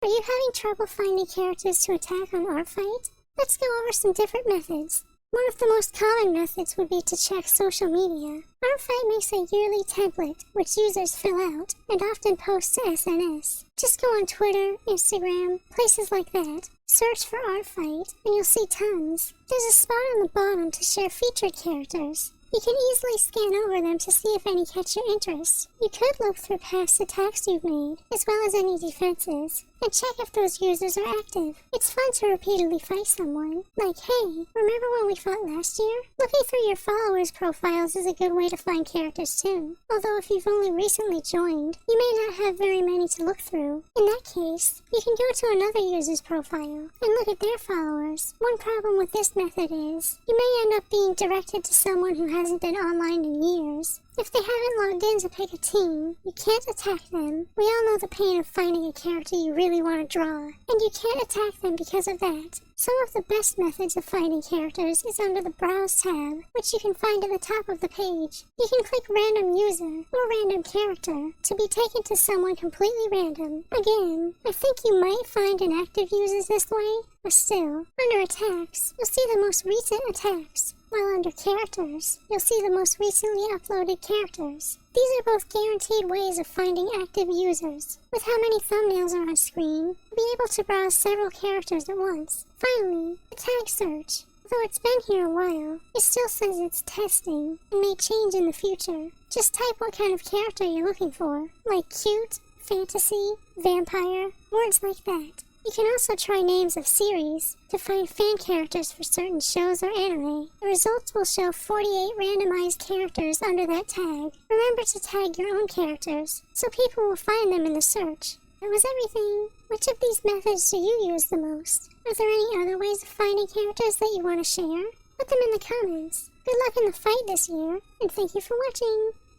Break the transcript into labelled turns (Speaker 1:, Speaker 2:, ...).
Speaker 1: Are you having trouble finding characters to attack on artfight? Let's go over some different methods. One of the most common methods would be to check social media. Artfight makes a yearly template, which users fill out, and often post to SNS. Just go on Twitter, Instagram, places like that. Search for Artfight, and you'll see tons. There's a spot on the bottom to share featured characters. You can easily scan over them to see if any catch your interest. You could look through past attacks you've made, as well as any defenses, and check if those users are active. It's fun to repeatedly fight someone. Like, hey, remember when we fought last year? Looking through your followers' profiles is a good way to find characters too. Although if you've only recently joined, you may not have very many to look through. In that case, you can go to another user's profile and look at their followers. One problem with this method is, you may end up being directed to someone who hasn't been online in years. If they haven't logged in to pick a team, you can't attack them. We all know the pain of finding a character you really want to draw, and you can't attack them because of that. Some of the best methods of finding characters is under the Browse tab, which you can find at the top of the page. You can click Random User or Random Character to be taken to someone completely random. Again, I think you might find inactive users this way, but still, under Attacks, you'll see the most recent attacks. While under Characters, you'll see the most recently uploaded characters. These are both guaranteed ways of finding active users. With how many thumbnails are on screen, you'll be able to browse several characters at once. Finally, the tag search. Though it's been here a while, it still says it's testing and may change in the future. Just type what kind of character you're looking for, like cute, fantasy, vampire, words like that. You can also try names of series to find fan characters for certain shows or anime. The results will show 48 randomized characters under that tag. Remember to tag your own characters, so people will find them in the search. That was everything. Which of these methods do you use the most? Are there any other ways of finding characters that you want to share? Put them in the comments. Good luck in the fight this year, and thank you for watching!